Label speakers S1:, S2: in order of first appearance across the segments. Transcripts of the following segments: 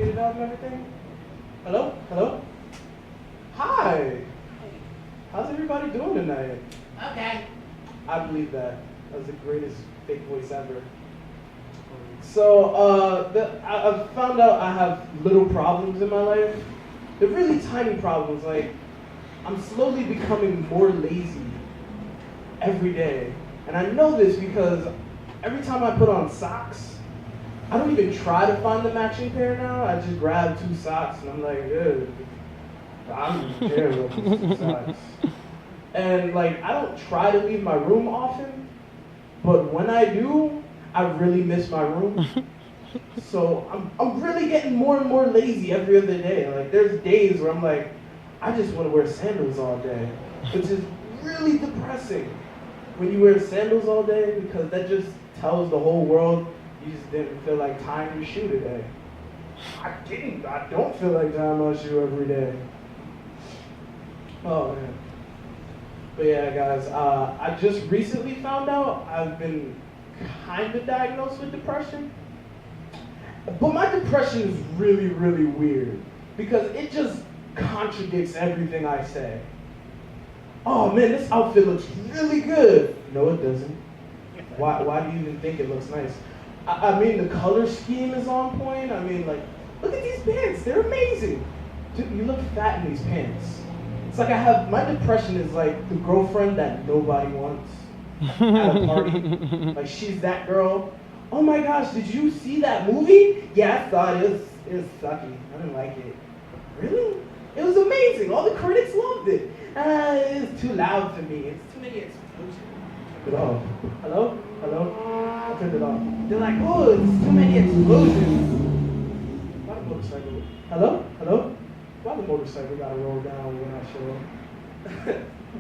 S1: faded out and everything. Hello? Hello? Hi! How's everybody doing tonight?
S2: Okay.
S1: I believe that. That was the greatest fake voice ever. So, I've found out I have little problems in my life. They're really tiny problems. Like, I'm slowly becoming more lazy every day. And I know this because every time I put on socks, I don't even try to find the matching pair now. I just grab 2 socks and I'm like, I don't even care about these 2 socks. And like, I don't try to leave my room often, but when I do, I really miss my room. So I'm really getting more and more lazy every other day. Like, there's days where I'm like, I just want to wear sandals all day, which is really depressing when you wear sandals all day, because that just tells the whole world you just didn't feel like tying your shoe today. I don't feel like tying my shoe every day. Oh man. But yeah, guys, I just recently found out I've been kind of diagnosed with depression. But my depression is really, really weird because it just contradicts everything I say. Oh man, this outfit looks really good. No, it doesn't. Why do you even think it looks nice? I mean, the color scheme is on point. I mean, like, look at these pants. They're amazing. Dude, you look fat in these pants. It's like my depression is like the girlfriend that nobody wants at a party. Like, she's that girl. Oh my gosh, did you see that movie? Yeah, I thought it was sucky. I didn't like it. Really? It was amazing. All the critics loved it. It's too loud for me. It's too many explosions. Turn it off. Hello? Hello? I turned it off. They're like, oh, it's too many explosions. Why the motorcycle? Hello? Hello? Why the motorcycle gotta roll down when I show up?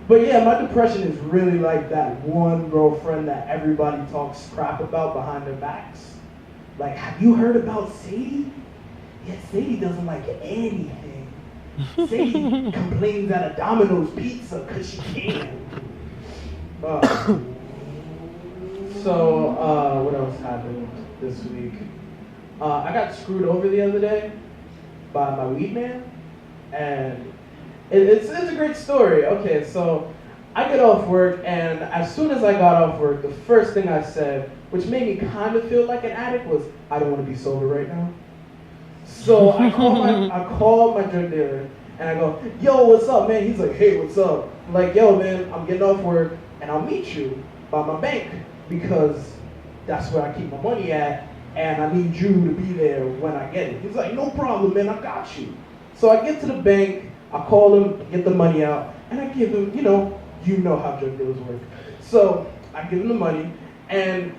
S1: But yeah, my depression is really like that one girlfriend that everybody talks crap about behind their backs. Like, have you heard about Sadie? Yeah, Sadie doesn't like anything. Sadie complains at a Domino's pizza because she can. What else happened this week? I got screwed over the other day by my weed man, and it's a great story. Okay, so I get off work, and as soon as I got off work, the first thing I said, which made me kind of feel like an addict, was, I don't want to be sober right now. So I call my drug dealer, and I go, yo, what's up, man? He's like, hey, what's up? I'm like, yo, man, I'm getting off work, and I'll meet you by my bank, because that's where I keep my money at, and I need you to be there when I get it. He's like, no problem, man, I got you. So I get to the bank, I call him, get the money out, and I give him, you know how drug dealers work. So I give him the money, and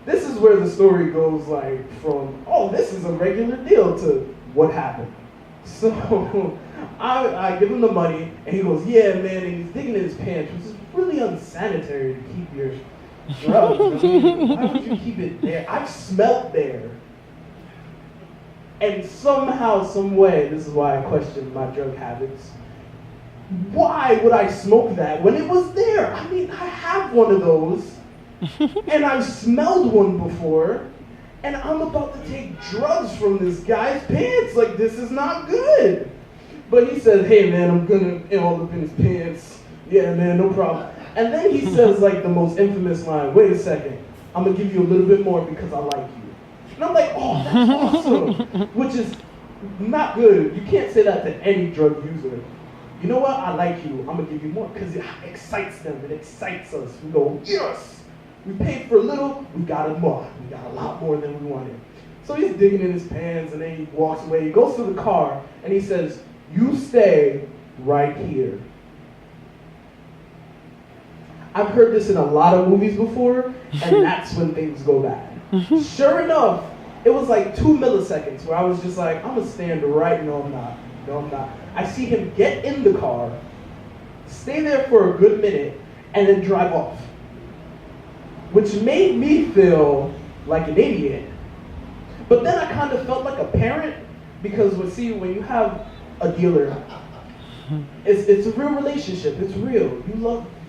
S1: this is where the story goes, like, from, oh, this is a regular deal, to what happened. So I give him the money, and he goes, yeah, man, and he's digging in his pants, which is really unsanitary to keep your drugs. I mean, why would you keep it there? I've smelled there. And somehow, some way, this is why I question my drug habits. Why would I smoke that when it was there? I mean, I have one of those, and I've smelled one before, and I'm about to take drugs from this guy's pants. Like, this is not good. But he says, hey man, I'm gonna all up in his pants. Yeah man, no problem. And then he says like the most infamous line, wait a second, I'm gonna give you a little bit more because I like you. And I'm like, oh, that's awesome. Which is not good. You can't say that to any drug user. You know what, I like you, I'm gonna give you more, because it excites them, it excites us. We go, yes! We paid for a little, we got a more. We got a lot more than we wanted. So he's digging in his pants, and then he walks away. He goes to the car, and he says, you stay right here. I've heard this in a lot of movies before, and that's when things go bad. Sure enough, it was like 2 milliseconds where I was just like, I'm gonna stand right, no I'm not, no I'm not. I see him get in the car, stay there for a good minute, and then drive off. Which made me feel like an idiot. But then I kind of felt like a parent, because when you have a dealer, it's a real relationship, it's real.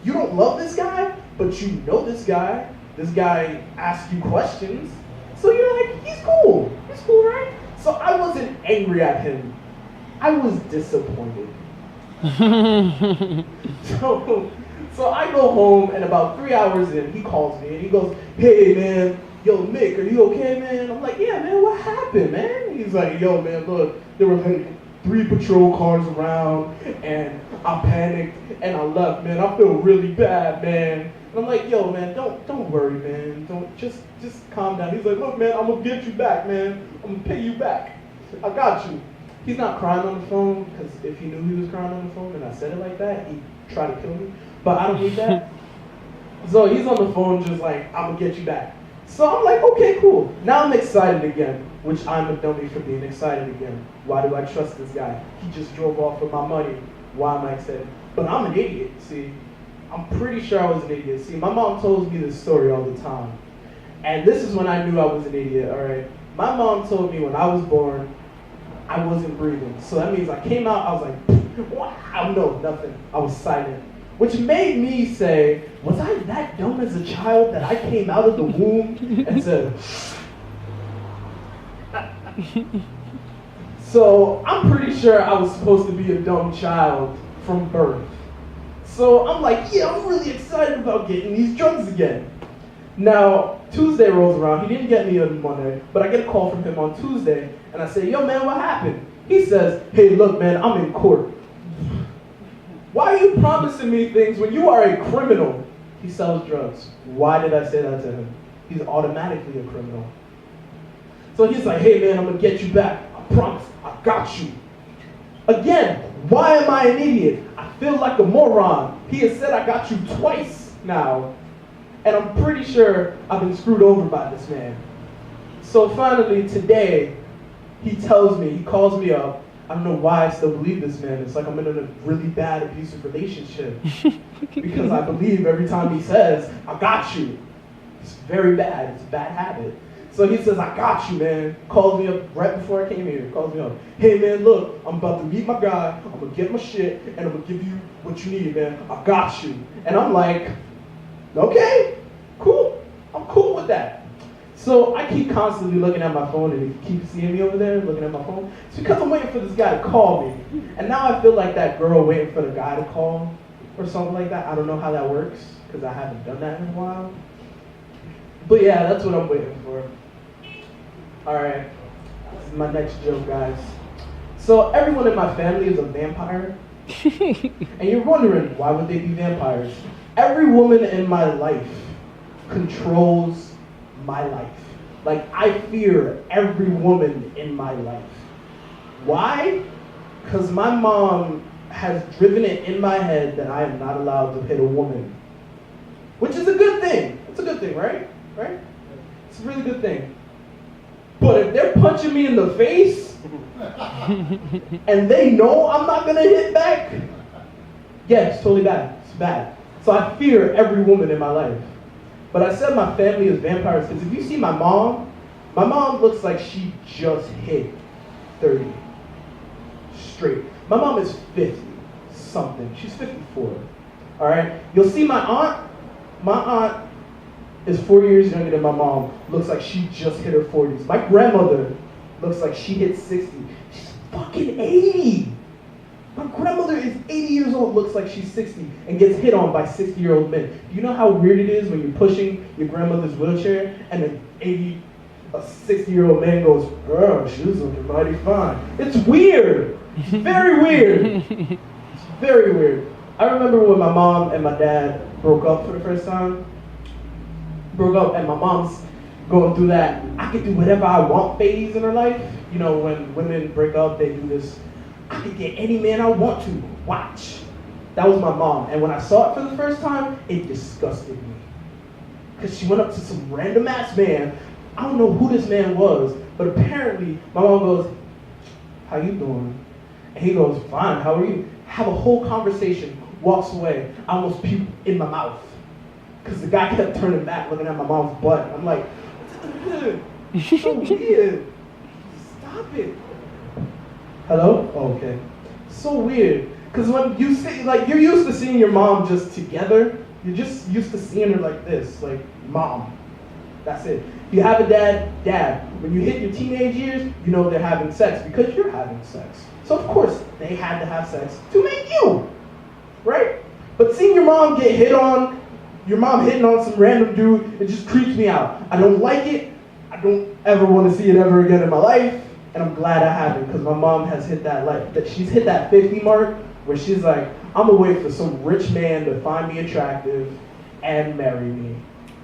S1: You don't love this guy, but you know this guy. This guy asks you questions, so you're like, he's cool, right? So I wasn't angry at him. I was disappointed. So, so I go home, and about 3 hours in, he calls me and he goes, "Hey man, yo Mick, are you okay, man?" I'm like, "Yeah, man, what happened, man?" He's like, "Yo, man, look, there were like 3 patrol cars around, and I panicked and I left, man. I feel really bad, man." And I'm like, "Yo, man, don't worry, man. Don't just calm down." He's like, "Look, man, I'm gonna get you back, man. I'm gonna pay you back. I got you." He's not crying on the phone, because if he knew he was crying on the phone and I said it like that, he'd try to kill me. But I don't need that. So he's on the phone just like, "I'm gonna get you back." So I'm like, okay, cool. Now I'm excited again, which I'm a dummy for being excited again. Why do I trust this guy? He just drove off with my money. Why am I excited? But I'm an idiot, see. I'm pretty sure I was an idiot. See, my mom tells me this story all the time. And this is when I knew I was an idiot, all right? My mom told me when I was born, I wasn't breathing. So that means I came out, I was like, wow, no, nothing. I was silent. Which made me say, was I that dumb as a child that I came out of the womb and said, so I'm pretty sure I was supposed to be a dumb child from birth. So I'm like, yeah, I'm really excited about getting these drugs again. Now, Tuesday rolls around. He didn't get me on Monday, but I get a call from him on Tuesday, and I say, "Yo, man, what happened?" He says, "Hey, look, man, I'm in court." "Why are you promising me things when you are a criminal?" He sells drugs. Why did I say that to him? He's automatically a criminal. So he's like, "Hey, man, I'm going to get you back. I promise. I got you." Again, why am I an idiot? I feel like a moron. He has said I got you twice now. And I'm pretty sure I've been screwed over by this man. So finally today, he tells me, he calls me up. I don't know why I still believe this man. It's like I'm in a really bad abusive relationship. Because I believe every time he says, "I got you." It's very bad. It's a bad habit. So he says, "I got you, man." Calls me up right before I came here. Calls me up. "Hey, man, look, I'm about to meet my guy. I'm going to get my shit, and I'm going to give you what you need, man. I got you." And I'm like, okay, cool. I'm cool with that. So I keep constantly looking at my phone, and he keeps seeing me over there looking at my phone. It's because I'm waiting for this guy to call me. And now I feel like that girl waiting for the guy to call or something like that. I don't know how that works because I haven't done that in a while. But yeah, that's what I'm waiting for. All right, this is my next joke, guys. So everyone in my family is a vampire. And you're wondering, why would they be vampires? Every woman in my life controls my life. Like, I fear every woman in my life. Why? Because my mom has driven it in my head that I am not allowed to hit a woman. Which is a good thing. It's a good thing, right? Right? It's a really good thing. But if they're punching me in the face, and they know I'm not going to hit back, yeah, it's totally bad. It's bad. So I fear every woman in my life. But I said my family is vampires because if you see my mom looks like she just hit 30 straight. My mom is 50 something. She's 54. All right? You'll see my aunt. My aunt is 4 years younger than my mom. Looks like she just hit her 40s. My grandmother looks like she hit 60. She's fucking 80. My grandmother is 80 years old, looks like she's 60, and gets hit on by 60-year-old men. Do you know how weird it is when you're pushing your grandmother's wheelchair and a 60-year-old man goes, "Girl, she's looking mighty fine." It's weird. It's very weird. It's very weird. I remember when my mom and my dad broke up for the first time. Broke up, and my mom's going through that I can do whatever I want phase in her life. You know, when women break up, they do this, I can get any man I want to. Watch. That was my mom. And when I saw it for the first time, it disgusted me. Because she went up to some random ass man. I don't know who this man was, but apparently my mom goes, "How you doing?" And he goes, "Fine, how are you?" Have a whole conversation, walks away. I almost puked in my mouth. Because the guy kept turning back, looking at my mom's butt. I'm like, so weird. Stop it. Hello? Oh, okay. So weird. Because when you see, like, you're used to seeing your mom just together. You're just used to seeing her like this, like, mom. That's it. If you have a dad. When you hit your teenage years, you know they're having sex because you're having sex. So of course, they had to have sex to make you, right? But seeing your mom get hit on, your mom hitting on some random dude, it just creeps me out. I don't like it. I don't ever want to see it ever again in my life. And I'm glad I haven't, because my mom has hit she's hit that 50 mark where she's like, I'm gonna wait for some rich man to find me attractive and marry me.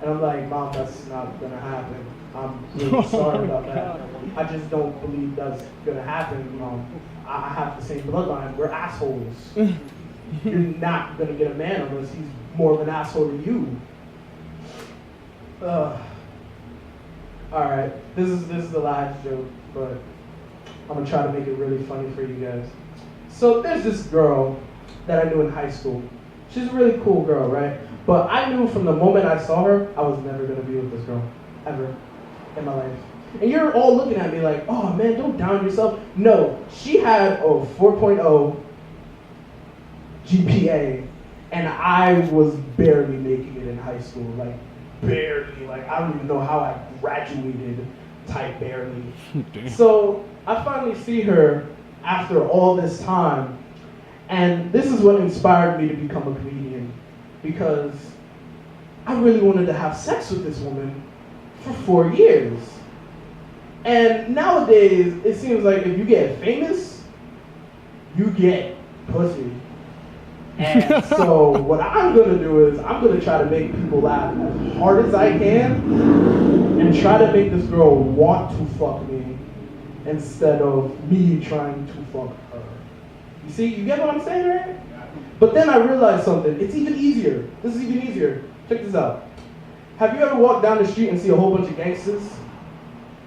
S1: And I'm like, Mom, that's not gonna happen. I'm really sorry about that. I just don't believe that's gonna happen, Mom. I have the same bloodline. We're assholes. You're not gonna get a man unless he's more of an asshole than you. All right, this is the last joke, but I'm gonna try to make it really funny for you guys. So there's this girl that I knew in high school. She's a really cool girl, right? But I knew from the moment I saw her, I was never gonna be with this girl, ever, in my life. And you're all looking at me like, oh man, don't down yourself. No, she had a 4.0 GPA, and I was barely making it in high school, like barely. Like I don't even know how I graduated, type barely. So I finally see her after all this time, and this is what inspired me to become a comedian, because I really wanted to have sex with this woman for 4 years. And nowadays, it seems like if you get famous, you get pussy. And so what I'm gonna do is I'm gonna try to make people laugh as hard as I can and try to make this girl want to fuck me instead of me trying to fuck her. You see, you get what I'm saying, right? But then I realized something. It's even easier. This is even easier. Check this out. Have you ever walked down the street and see a whole bunch of gangsters?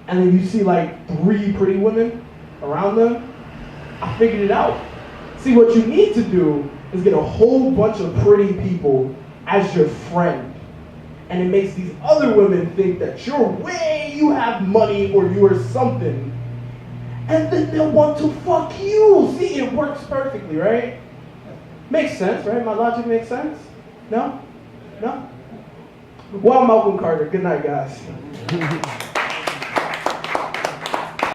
S1: And then you see like 3 pretty women around them? I figured it out. See, what you need to do is get a whole bunch of pretty people as your friend. And it makes these other women think that you have money or you are something. And then they'll want to fuck you. See, it works perfectly, right? Makes sense, right? My logic makes sense? No? No? Well, I'm Malcolm Carter. Good night, guys.